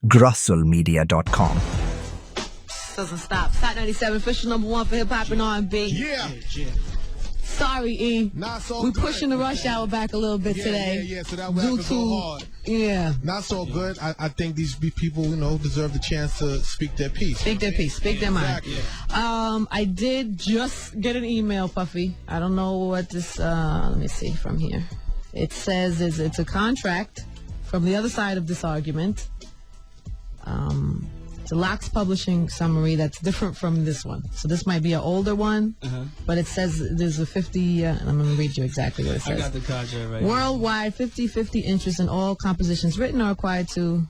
grosselmedia.com. Doesn't stop. Sat 97, official #1 for hip hop and R&B. Yeah. Sorry, E. Not so We're good. pushing the rush hour back a little bit today. Yeah, so that would have to go hard. Yeah. Not so good. I think these people, deserve the chance to speak their piece. Speak their piece. Speak their mind. Exactly. I did just get an email, Puffy. I don't know what this, let me see from here. It says it's a contract from the other side of this argument. It's a LOX publishing summary that's different from this one. So this might be an older one, but it says there's a 50, I'm going to read you exactly what it says. I got the contract right Worldwide 50-50 interest in all compositions written or acquired to,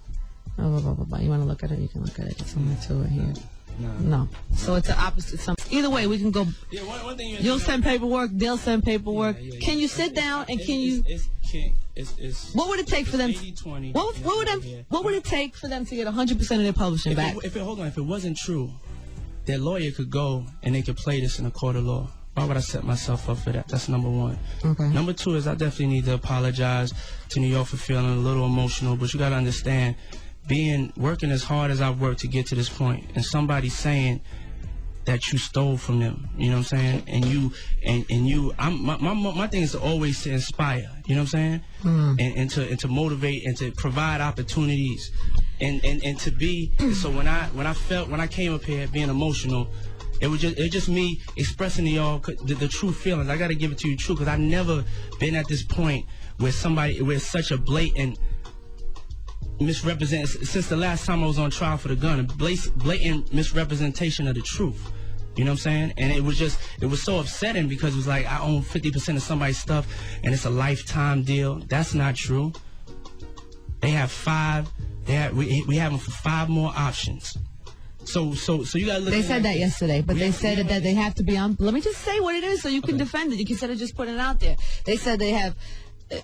blah, blah, blah, blah, blah. You want to look at it? You can look at it. It's only two here. No. So it's the opposite. Either way, we can go. Yeah, one thing you'll send paperwork. They'll send paperwork. Yeah. Can you sit down and can you? It's what would it take for them? 80-20. What would it take for them to get 100% of their publishing back? If it wasn't true, their lawyer could go and they could play this in a court of law. Why would I set myself up for that? That's number one. Okay. Number two is I definitely need to apologize to New York for feeling a little emotional, but you got to understand, working as hard as I've worked to get to this point, and somebody saying that you stole from them, you know what I'm saying? My thing is to always to inspire, you know what I'm saying? And to motivate and to provide opportunities and to be. So when I came up here being emotional, it was just me expressing to y'all the true feelings. I got to give it to you true, because I never been at this point where such a blatant since the last time I was on trial for the gun, a blatant misrepresentation of the truth. You know what I'm saying? And it was so upsetting, because it was like I own 50% of somebody's stuff and it's a lifetime deal. That's not true. They have we have them for 5 more options. So you gotta look. They said that yesterday, but they said that they have to be on. Let me just say what it is so you can defend it. You can instead of just putting it out there. They said they have.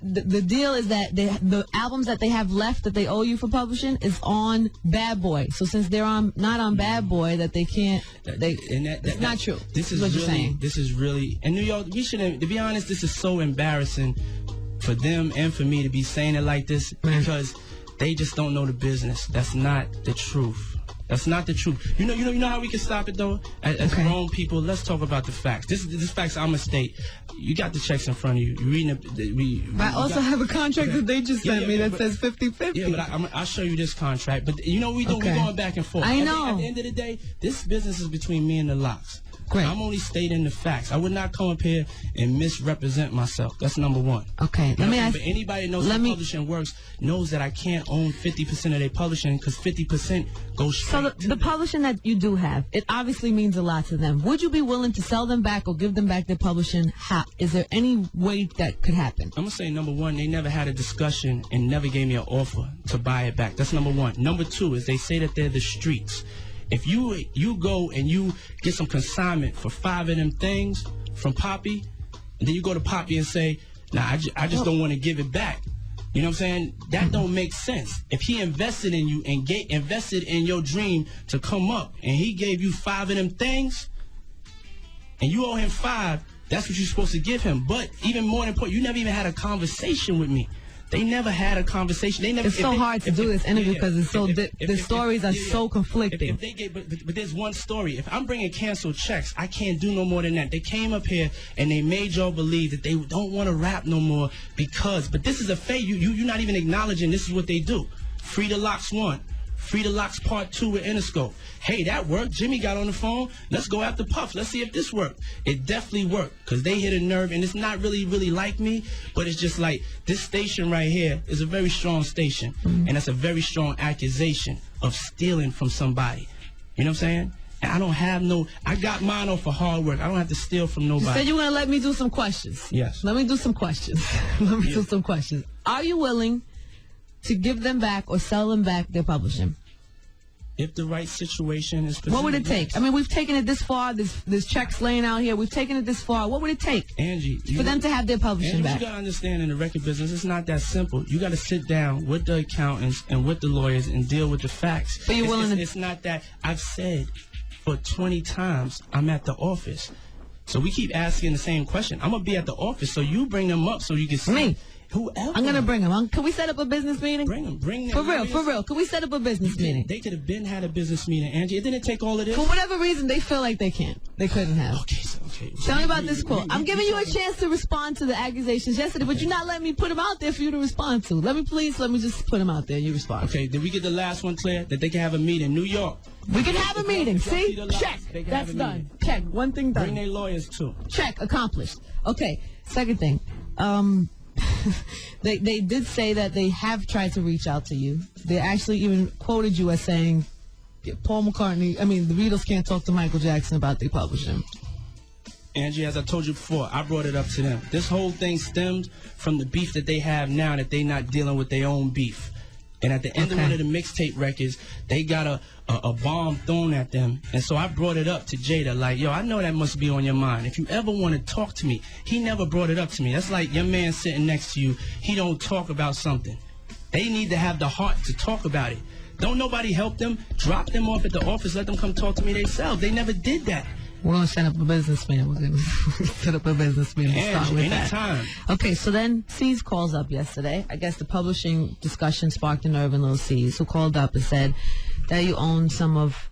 The deal is that the albums that they have left that they owe you for publishing is on Bad Boy. So since they're not on Bad Boy, that they can't. It's not true. This is what really, you're saying. This is really, in New York, we shouldn't. To be honest, this is so embarrassing for them and for me to be saying it like this, because they just don't know the business. That's not the truth. That's not the truth. You know how we can stop it though? As grown people, let's talk about the facts. This facts I'm gonna state. You got the checks in front of you. You're reading it. I also have a contract that they just sent me that says 50-50. Yeah, but I'll show you this contract. But we do. We're going back and forth. I know. At the end of the day, this business is between me and the LOX. Great. I'm only stating the facts. I would not come up here and misrepresent myself. That's number one. Okay. Let me ask. But anybody that knows how publishing works knows that I can't own 50% of their publishing, because 50% goes straight. So the publishing that you do have, it obviously means a lot to them. Would you be willing to sell them back or give them back their publishing? Is there any way that could happen? I'm gonna say number one, they never had a discussion and never gave me an offer to buy it back. That's number one. Number two is they say that they're the streets. If you go and you get some consignment for 5 of them things from Poppy, and then you go to Poppy and say, nah, I just don't want to give it back. You know what I'm saying? That don't make sense. If he invested in you and invested in your dream to come up, and he gave you 5 of them things, and you owe him 5, that's what you're supposed to give him. But even more important, you never even had a conversation with me. They never had a conversation. It's so hard to do this interview because it's so the stories are so conflicting. But there's one story. If I'm bringing canceled checks, I can't do no more than that. They came up here and they made y'all believe that they don't want to rap no more but this is a fake. You're not even acknowledging this is what they do. Free the LOX 1. Free the LOX Part 2 with Interscope. Hey, that worked. Jimmy got on the phone. Let's go after Puff. Let's see if this worked. It definitely worked, because they hit a nerve, and it's not really like me, but it's just like this station right here is a very strong station, and that's a very strong accusation of stealing from somebody. You know what I'm saying? And I don't have I got mine off for hard work. I don't have to steal from nobody. You said you were going to let me do some questions. Yes. Let me do some questions. Do some questions. Are you willing to give them back or sell them back their publishing? If the right situation is presented. What would it take? I mean, we've taken it this far. There's checks laying out here. We've taken it this far. What would it take, Angie, for them to have their publishing back? You got to understand, in the record business, it's not that simple. You got to sit down with the accountants and with the lawyers and deal with the facts. But you're willing to... It's not that. I've said for 20 times I'm at the office. So we keep asking the same question. I'm going to be at the office, so you bring them up so you can see. Me? Whoever. I'm gonna bring him. Can we set up a business meeting? Bring him. Bring For real. Can we set up a business meeting? They could have been had a business meeting, Angie. It didn't take all of this. For whatever reason, they feel like they can't. They couldn't have. Okay. Tell me about this quote. I'm giving you a chance to respond to the accusations yesterday, but you're not letting me put them out there for you to respond to. Let me just put them out there. You respond. Okay, did we get the last one clear? That they can have a meeting in New York. We can have a meeting. See? Check. That's done. Check. One thing done. Bring their lawyers too. Check. Accomplished. Okay. Second thing. They did say that they have tried to reach out to you. They actually even quoted you as saying, the Beatles can't talk to Michael Jackson about their publishing. Angie, as I told you before, I brought it up to them. This whole thing stemmed from the beef that they have now, that they not dealing with their own beef. And at the end of one of the mixtape records, they got a bomb thrown at them. And so I brought it up to Jada, like, yo, I know that must be on your mind. If you ever want to talk to me, he never brought it up to me. That's like your man sitting next to you, he don't talk about something. They need to have the heart to talk about it. Don't nobody help them. Drop them off at the office. Let them come talk to me themselves. They never did that. We're going to set up a business meeting. We're going to set up a business meeting. Start with anytime. That. Okay, so then C's calls up yesterday. I guess the publishing discussion sparked a nerve in Lil C's, who called up and said that you own some of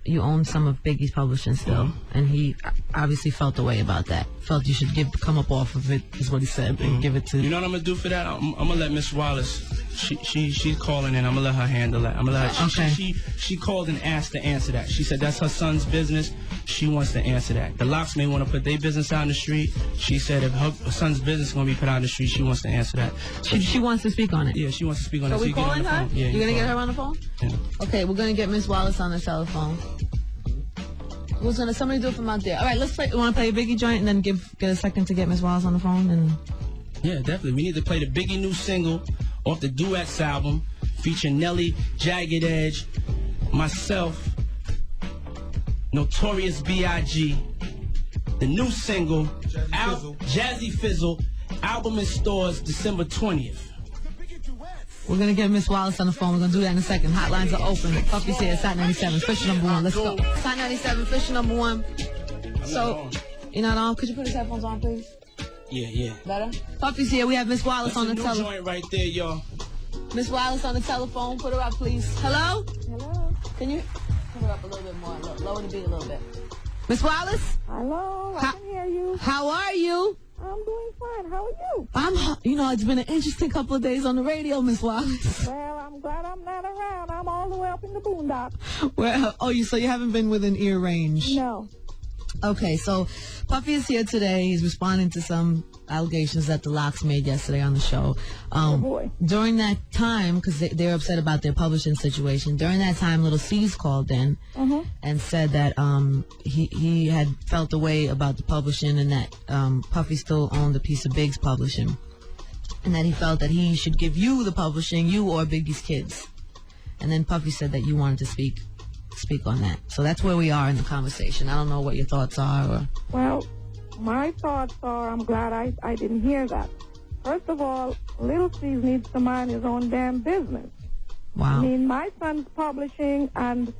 Biggie's publishing still, and he obviously felt the way about that. Felt you should come up off of it, is what he said, and give it to. You know what I'm gonna do for that? I'm gonna let Miss Wallace. She's calling in. I'm gonna let her handle that. I'm gonna let her. She called and asked to answer that. She said that's her son's business. She wants to answer that. The LOX may want to put their business out in the street. She said if her son's business is gonna be put out in the street, she wants to answer that. She wants to speak on it. Yeah, she wants to speak on it. So we calling her? Yeah, you're gonna get her on the phone? Yeah. Okay, we're gonna get Miss Wallace on the telephone. Who's gonna somebody do it from out there? All right, let's play. You want to play a Biggie joint and then get a second to get Miss Wallace on the phone? And yeah, definitely. We need to play the Biggie new single off the Duets album, featuring Nelly, Jagged Edge, myself, Notorious B.I.G. The new single, Jazzy Fizzle, album in stores December 20th. We're going to get Miss Wallace on the phone. We're going to do that in a second. Hotlines are open. Puffy's here. Sat 97. Fisher number one. Let's go. Sat 97. Fisher number one. So, you're not on? Could you put his headphones on, please? Yeah. Better? Puffy's here. We have Miss Wallace on the telephone. Joint right there, y'all. Miss Wallace on the telephone. Put her up, please. Hello? Hello. Can you put her up a little bit more? Lower the beat a little bit. Miss Wallace? Hello. I can hear you. How are you? I'm doing fine. How are you? It's been an interesting couple of days on the radio, Miss Wallace. Well, I'm glad I'm not around. I'm all the way up in the boondocks. Well, so you haven't been within ear range? No. Okay, so Puffy is here today. He's responding to some allegations that the LOX made yesterday on the show. Oh boy. During that time, because they're upset about their publishing situation, during that time, Little C's called in and said that he had felt the way about the publishing and that Puffy still owned a piece of Big's publishing. And that he felt that he should give you the publishing, you or Biggie's kids. And then Puffy said that you wanted to speak on that. So that's where we are in the conversation. I don't know what your thoughts are. Well, my thoughts are I'm glad I didn't hear that. First of all, Little C's needs to mind his own damn business. Wow. I mean, my son's publishing and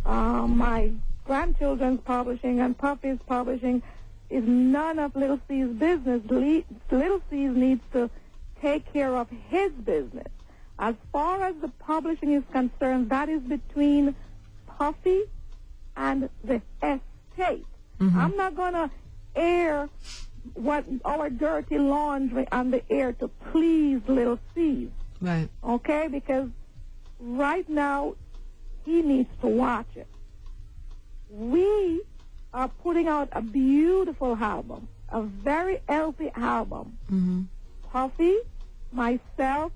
my grandchildren's publishing and Puffy's publishing is none of Little C's business. Little C's needs to take care of his business. As far as the publishing is concerned, that is between Puffy and the estate. I'm not going to air what our dirty laundry on the air to please Little C's. Right. Okay? Because right now, he needs to watch it. We are putting out a beautiful album, a very healthy album. Puffy, myself,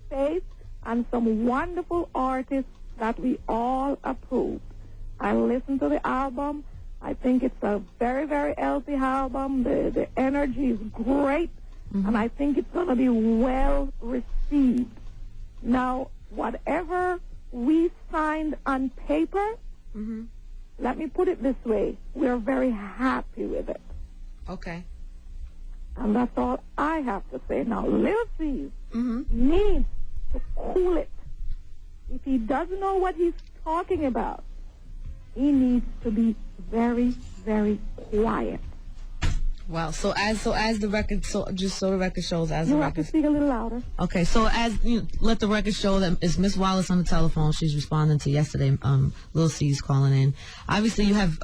Faith, and some wonderful artists that we all approve. I listened to the album. I think it's a very, very healthy album. The energy is great, and I think it's going to be well received. Now, whatever we signed on paper, let me put it this way, we're very happy with it. Okay. And that's all I have to say. Now, Lil C's needs to cool it. If he doesn't know what he's talking about, he needs to be very, very quiet. Wow. So as the record, just so the record shows, as You the have to record. speak a little louder. Okay. So let the record show that it's Miss Wallace on the telephone. She's responding to yesterday. Lil C's calling in. Obviously, you have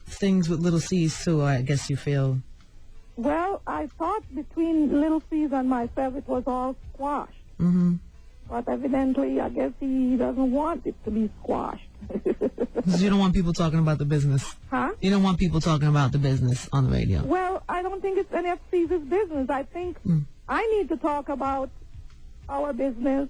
things with Little C's too. I guess you feel. Well, I thought between Little C's and myself it was all squashed. Mm-hmm. But evidently, I guess he doesn't want it to be squashed. You don't want people talking about the business. Huh? You don't want people talking about the business on the radio. Well, I don't think it's any of C's business. I think I need to talk about our business.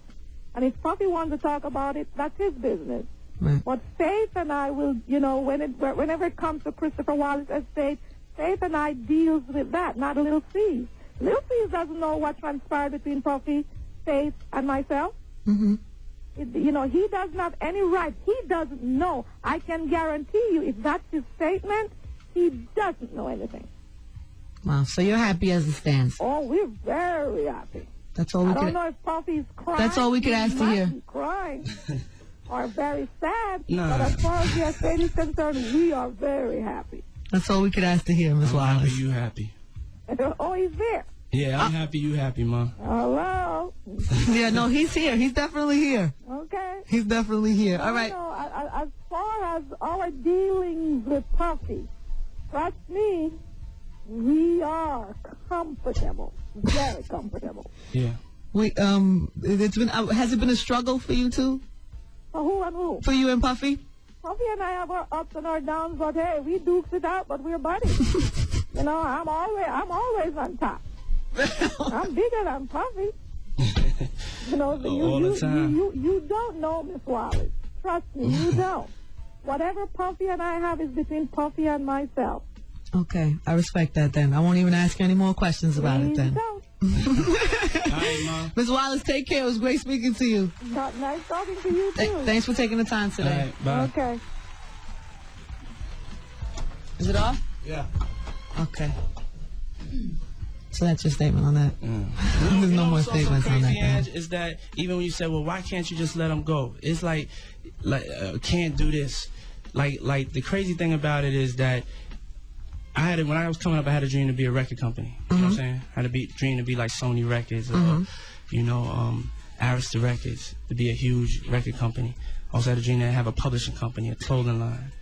And if Puffy wants to talk about it, that's his business. Right. But Faith and I will, whenever it comes to Christopher Wallace estate, Faith and I deals with that, not Little C. Little C doesn't know what transpired between Puffy, Faith, and myself. Mm-hmm. He doesn't have any right. He doesn't know. I can guarantee you, if that's his statement, he doesn't know anything. Wow. So you're happy as it stands. Oh, we're very happy. That's all we I don't could. know if Puffy's crying. That's all we could ask to hear. He might be crying or very sad. Nah. But as far as the estate is concerned, we are very happy. That's all we could ask to hear, Miss I'm happy Wallace. you happy. Oh, he's there. Yeah, I'm happy you happy, Ma. Hello. Yeah, no, he's here. He's definitely here. Okay. He's definitely here. All right. As far as our dealings with Puffy, trust me, we are comfortable. Very comfortable. Yeah. It's been. Has it been a struggle for you too? For who and who? For you and Puffy? Puffy and I have our ups and our downs, but hey, we dukes it out, but we're buddies. I'm always on top. I'm bigger than Puffy. All the time. You don't know Miss Wallace. Trust me, you don't. Whatever Puffy and I have is between Puffy and myself. Okay, I respect that then. I won't even ask you any more questions about it then. Don't. All right, Ma. Ms. Wallace, take care. It was great speaking to you. Nice talking to you too. Thanks for taking the time All today. right, bye. Okay. Is it off? Yeah. Okay. So that's your statement on that. There's no more what's also statements on that. crazy, Then. Ange, is that even when you say, well, why can't you just let them go? It's like can't do this. Like the crazy thing about it is that when I was coming up, I had a dream to be a record company. You know what I'm saying? I had a dream to be like Sony Records or, Arista Records, to be a huge record company. I also had a dream to have a publishing company, a clothing line.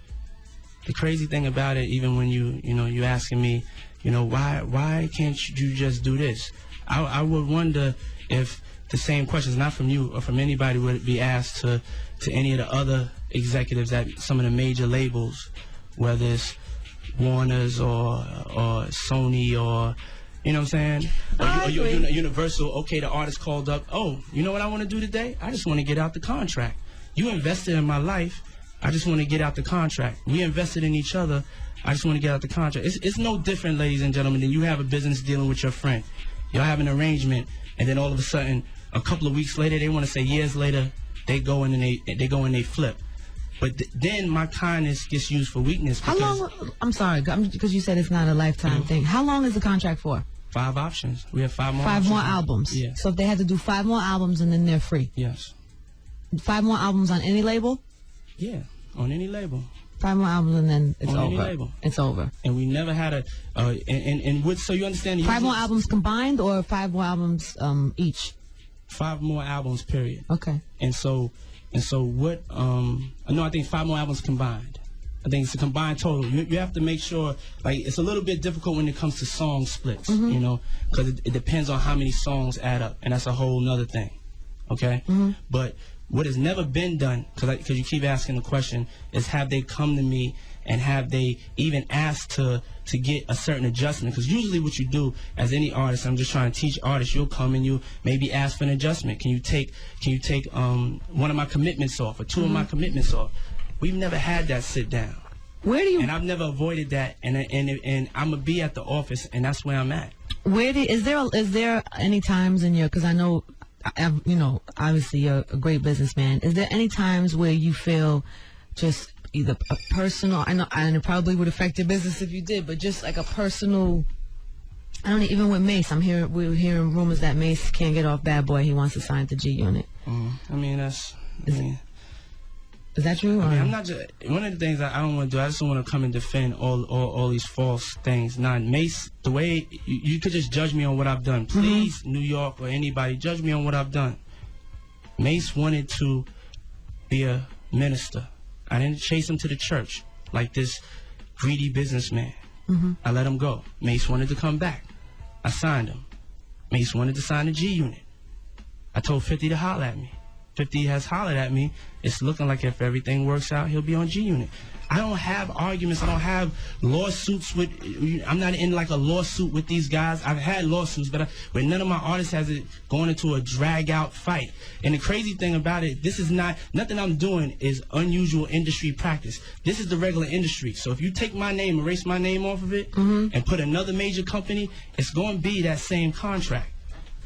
The crazy thing about it, even when you asking me, why can't you just do this? I would wonder if the same questions, not from you or from anybody, would be asked to any of the other executives at some of the major labels, whether it's Warner's or Sony or, you know what I'm saying? Or Universal. Okay, the artist called up. Oh, you know what I want to do today? I just want to get out the contract. You invested in my life. I just want to get out the contract. We invested in each other. I just want to get out the contract. It's no different, ladies and gentlemen, than you have a business dealing with your friend. Y'all have an arrangement, and then all of a sudden, a couple of weeks later, they want to say years later, they go in and they flip. But then my kindness gets used for weakness. How long? I'm sorry, because you said it's not a lifetime thing. How long is the contract for? 5 options. We have 5 more. 5 options. more albums. Yeah. So if they had to do 5 more albums and then they're free. Yes. 5 more albums on any label. Yeah, on any label. 5 more albums and then it's On over. any label. It's over. And we never had a so you understand. 5 more albums combined or 5 more albums each? 5 more albums, period. Okay. And so what? No, I think 5 more albums combined. I think it's a combined total. You have to make sure, like, it's a little bit difficult when it comes to song splits, because it depends on how many songs add up, and that's a whole nother thing. Okay. But what has never been done, because you keep asking the question, is have they come to me and have they even asked to get a certain adjustment? Because usually what you do as any artist, I'm just trying to teach artists, you'll come and you maybe ask for an adjustment. Can you take one of my commitments off or 2 of my commitments off? We've never had that sit down. Where do you? And I've never avoided that. And I'm gonna be at the office, and that's where I'm at. Is there any times in your? Because I know, obviously you're a great businessman. Is there any times where you feel just either a personal? I know, and it probably would affect your business if you did, but just like a personal. I don't know, even with Mace, we're hearing rumors that Mace can't get off Bad Boy. He wants to sign to G Unit. I mean, Is that true? I mean, I'm not just, one of the things I don't want to do, I just don't want to come and defend all these false things. Nah, Mace, the way, you could just judge me on what I've done. Please, New York or anybody, judge me on what I've done. Mace wanted to be a minister. I didn't chase him to the church like this greedy businessman. I let him go. Mace wanted to come back. I signed him. Mace wanted to sign the G Unit. I told 50 to holler at me. 50 has hollered at me. It's looking like if everything works out, he'll be on G Unit. I don't have arguments. I don't have lawsuits with, I'm not in like a lawsuit with these guys. I've had lawsuits, but none of my artists has it going into a drag out fight. And the crazy thing about it, this is not, nothing I'm doing is unusual industry practice. This is the regular industry. So if you take my name, erase my name off of it, and put another major company, it's going to be that same contract.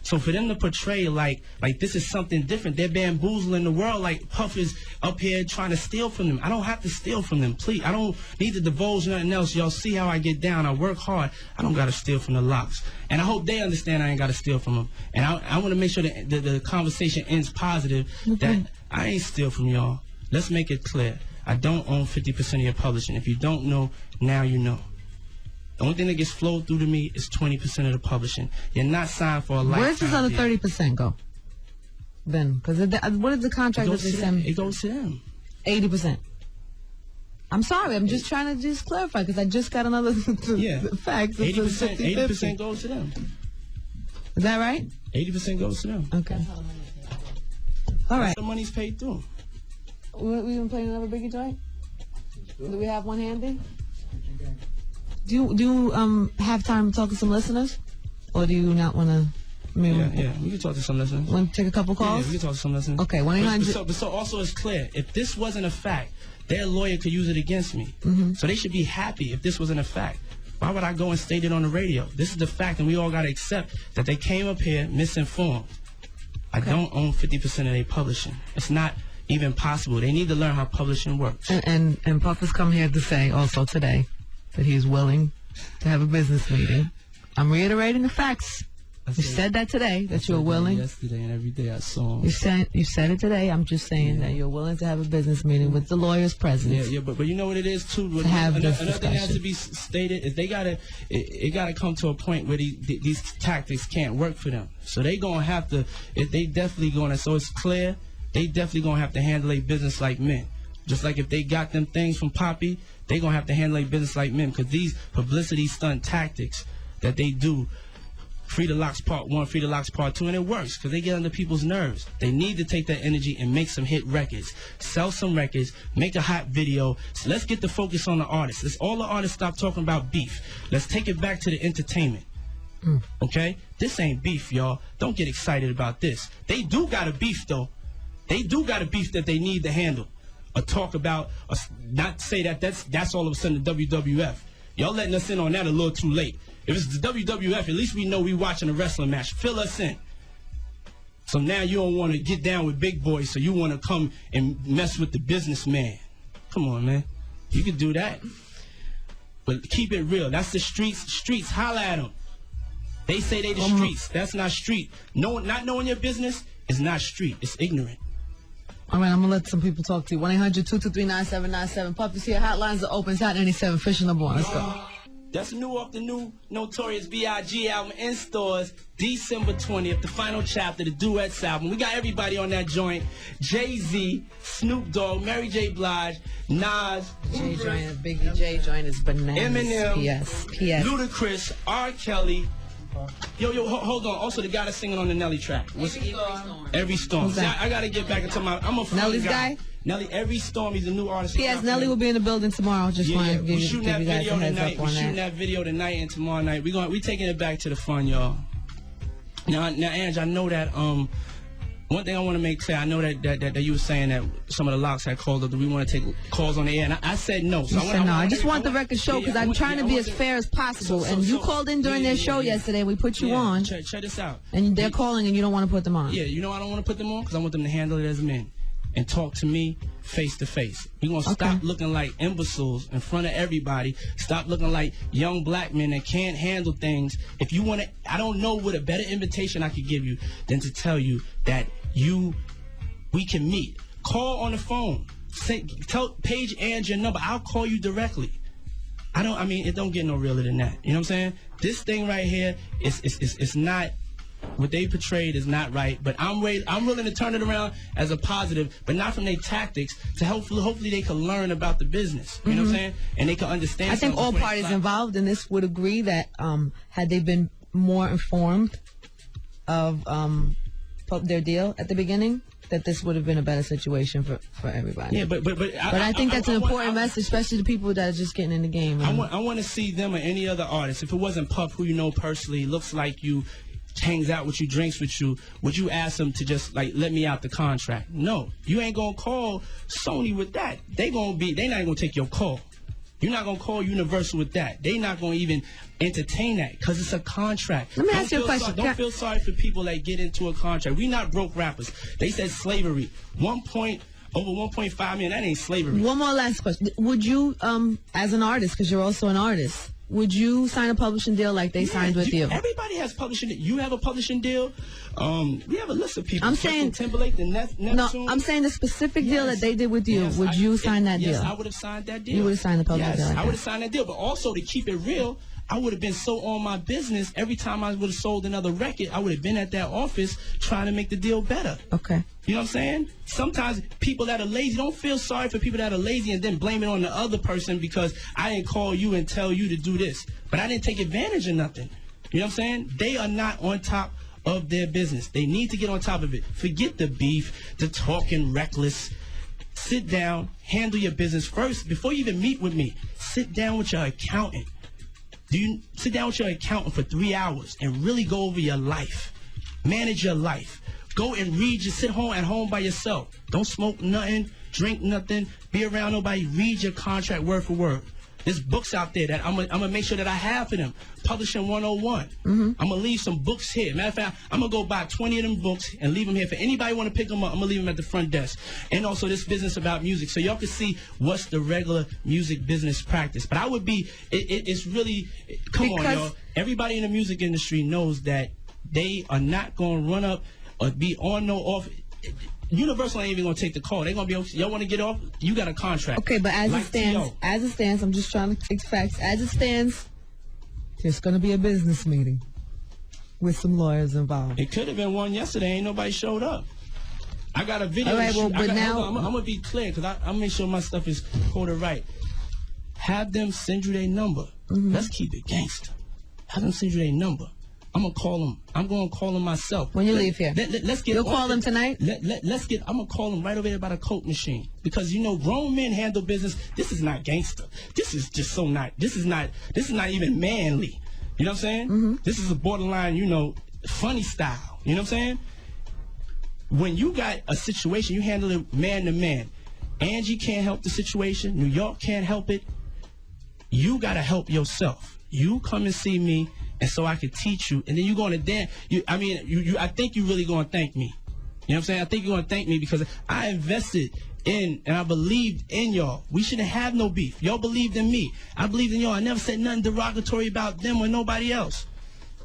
So for them to portray like this is something different, they're bamboozling the world like Puff is up here trying to steal from them. I don't have to steal from them, please. I don't need to divulge nothing else. Y'all see how I get down. I work hard. I don't got to steal from the LOX. And I hope they understand I ain't got to steal from them. And I want to make sure that the conversation ends positive, that I ain't steal from y'all. Let's make it clear. I don't own 50% of your publishing. If you don't know, now you know. The only thing that gets flowed through to me is 20% of the publishing. You're not signed for a lifetime. Where's this other 30% go? Ben, because what is the contract that they send me? It goes to them. 80%. I'm sorry, I'm just trying to just clarify because I just got another fact. 80% goes to them. Is that right? 80% goes to them. Okay. All right. The money's paid through. We been playing another Biggie joint? Do we have one handy? Do you have time to talk to some listeners, or do you not want to? Yeah, we can talk to some listeners. Want to take a couple calls? Yeah, we can talk to some listeners. Okay, 1-800. So also it's clear, if this wasn't a fact, their lawyer could use it against me. So they should be happy if this wasn't a fact. Why would I go and state it on the radio? This is the fact, and we all got to accept that they came up here misinformed. I don't own 50% of their publishing. It's not even possible. They need to learn how publishing works. And Puff has come here to say also today that he's willing to have a business meeting. I'm reiterating the facts. You said that today, that you're willing. Yesterday and every day I saw him. You said it today. I'm just saying that you're willing to have a business meeting with the lawyers present. Yeah, but you know what it is too. Another thing that has to be stated is it gotta come to a point where these tactics can't work for them. So they gonna have to. They definitely gonna. So it's clear. They definitely gonna have to handle their business like men. Just like if they got them things from Poppy, they gonna have to handle their business like men, because these publicity stunt tactics that they do, Free the LOX Part 1, Free the LOX Part 2, and it works because they get under people's nerves. They need to take that energy and make some hit records, sell some records, make a hot video. So let's get the focus on the artists. Let's all the artists stop talking about beef. Let's take it back to the entertainment. Okay? This ain't beef, y'all. Don't get excited about this. They do got a beef, though. They do got a beef that they need to handle. Or talk about, or not say that that's all of a sudden the WWF. Y'all letting us in on that a little too late. If it's the WWF, at least we know we watching a wrestling match. Fill us in. So now you don't want to get down with big boys, so you want to come and mess with the businessman. Come on, man. You can do that. But keep it real. That's the streets. Streets, holla at them. They say they the streets. That's not street. Not knowing your business is not street. It's ignorant. All right, I'm going to let some people talk to you. 1-800-223-9797. Puff is here. Hotlines are open. It's Hot 97. Fish number 1. Let's go. That's new off the new Notorious BIG album in stores, December 20th, the final chapter, the Duets album. We got everybody on that joint. Jay-Z, Snoop Dogg, Mary J. Blige, Nas, J joint, Biggie J joint is bananas. Eminem, P.S. Ludacris, R. Kelly. Yo, hold on. Also, the guy that's singing on the Nelly track. Every Storm. See, I got to get back into my... I'm a Nelly's guy? Nelly, Every Storm, he's a new artist. P.S. Nelly will be in the building tomorrow. Just want to give you guys a heads up on that. We're shooting that video tonight and tomorrow night. We taking it back to the fun, y'all. Now, Ange, I know that one thing I want to make clear. I know that you were saying that some of the LOX had called up. Do we want to take calls on the air? And I said no. So I just want the record show because I'm trying to be as fair as possible. And you called in during their show yesterday. We put you on. Check this out. And they're calling and you don't want to put them on. Yeah, you know I don't want to put them on because I want them to handle it as men and talk to me face to face. We're going to stop looking like imbeciles in front of everybody. Stop looking like young black men that can't handle things. If you want to, I don't know what a better invitation I could give you than to tell you that we can meet. Call on the phone. Page Angie your number. I'll call you directly. It don't get no realer than that. You know what I'm saying? This thing right here is not, what they portrayed is not right. But I'm willing to turn it around as a positive, but not from their tactics, to hopefully they can learn about the business. You know what I'm saying? And they can understand. I think all parties involved in this would agree that had they been more informed of their deal at the beginning, that this would have been a better situation for everybody. Yeah, but I think that's an important message, especially to people that are just getting in the game. I want to see them or any other artist. If it wasn't Puff, who you know personally, looks like you, hangs out with you, drinks with you, would you ask them to just let me out the contract? No, you ain't gonna call Sony with that. They not gonna take your call. You're not gonna call Universal with that. They not gonna even entertain that because it's a contract. Let me ask you a question. Don't feel sorry for people that get into a contract. We not broke rappers. They said slavery. Over 1.5 million. That ain't slavery. One more last question. Would you, as an artist, because you're also an artist, would you sign a publishing deal like they signed with you? Everybody has publishing. You have a publishing deal. We have a list of people. I'm saying Timberlake, no. I'm saying the specific deal that they did with you. Yes, would you sign that deal? Yes, I would have signed that deal. You would have signed the publishing deal. Yes, I would have signed that deal. But also, to keep it real, I would have been so on my business. Every time I would have sold another record, I would have been at that office trying to make the deal better. Okay. You know what I'm saying? Sometimes people that are lazy, don't feel sorry for people that are lazy and then blame it on the other person because I didn't call you and tell you to do this. But I didn't take advantage of nothing. You know what I'm saying? They are not on top of their business. They need to get on top of it. Forget the beef, the talking reckless. Sit down, handle your business first. Before you even meet with me, sit down with your accountant. Sit down with your accountant for 3 hours and really go over your life. Manage your life. Go and read. Just sit at home by yourself. Don't smoke nothing, drink nothing, be around nobody. Read your contract word for word. There's books out there that I'm gonna make sure that I have for them. Publishing 101. I'm gonna leave some books here. Matter of fact, I'm gonna go buy 20 of them books and leave them here. For anybody want to pick them up, I'm gonna leave them at the front desk. And also this business about music, so y'all can see what's the regular music business practice. But I would be, it's really, come on, y'all. Everybody in the music industry knows that they are not gonna run up or be on no off. Universal ain't even gonna take the call. They're gonna be, y'all want to get off? You got a contract. Okay, but as it stands, I'm just trying to take facts. As it stands, there's gonna be a business meeting with some lawyers involved. It could have been one yesterday. Ain't nobody showed up. I got a video. All right, well, but now I'm gonna be clear because I'm make sure my stuff is quoted right. Have them send you their number. Let's keep it gangster. Have them send you their number. I'm gonna call them. I'm gonna call them myself. When you leave here, let's get. You'll call them tonight. Let's get. I'm gonna call them right over there by the Coke machine because grown men handle business. This is not gangster. This is just so not. This is not even manly. You know what I'm saying? This is a borderline, funny style. You know what I'm saying? When you got a situation, you handle it man to man. Angie can't help the situation. New York can't help it. You gotta help yourself. You come and see me. And so I could teach you, and then you're going to dance. I think you're really going to thank me. You know what I'm saying? I think you're going to thank me because I invested in and I believed in y'all. We shouldn't have no beef. Y'all believed in me. I believed in y'all. I never said nothing derogatory about them or nobody else.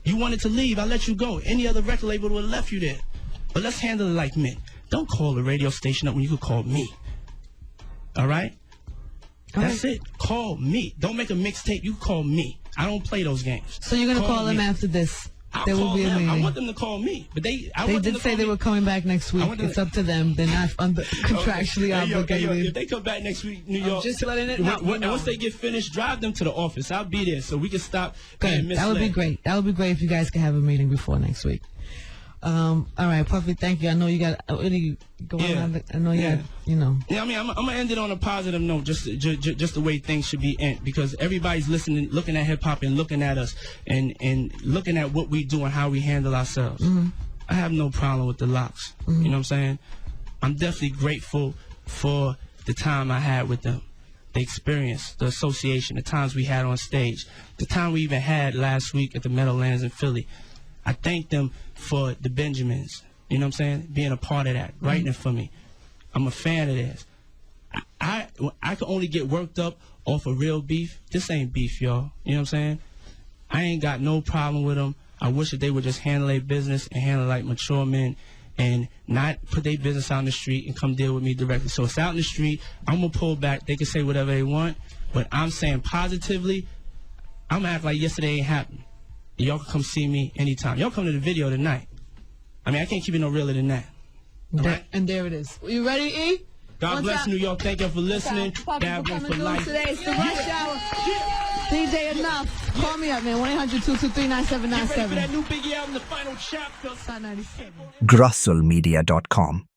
You wanted to leave. I let you go. Any other record label would have left you there. But let's handle it like men. Don't call the radio station up when you could call me. All right? That's it. Call me. Don't make a mixtape. You call me. I don't play those games. So you're going to call them after this? There will be a meeting. I want them to call me. But they did say they were coming back next week. It's up to them. They're not contractually obligated. If they come back next week, New York. Just letting it know. Once they get finished, drive them to the office. I'll be there so we can stop being misled. That would be great. That would be great if you guys could have a meeting before next week. All right, Puffy, thank you. I know you got going on. I know you got, Yeah, I'm gonna end it on a positive note, just the way things should be end, because everybody's listening, looking at hip hop and looking at us and looking at what we do and how we handle ourselves. I have no problem with the LOX. You know what I'm saying? I'm definitely grateful for the time I had with them, the experience, the association, the times we had on stage, the time we even had last week at the Meadowlands in Philly. I thank them for the Benjamins, you know what I'm saying, being a part of that, writing it for me. I'm a fan of theirs. I can only get worked up off of real beef. This ain't beef, y'all. You know what I'm saying? I ain't got no problem with them. I wish that they would just handle their business and handle like mature men and not put their business out in the street and come deal with me directly. So it's out in the street. I'm going to pull back. They can say whatever they want, but I'm saying positively, I'm going to act like yesterday ain't happened. Y'all can come see me anytime. Y'all come to the video tonight. I mean, I can't keep it no realer than that. Right? And there it is. You ready, E? God bless New York. Thank you for listening. Dab one for life. Today. It's the Rush Hour. DJ Enough. Call me up, man. 1-800-223-9797. Get ready for that new Biggie album, The Final Chapter. GrosselMedia.com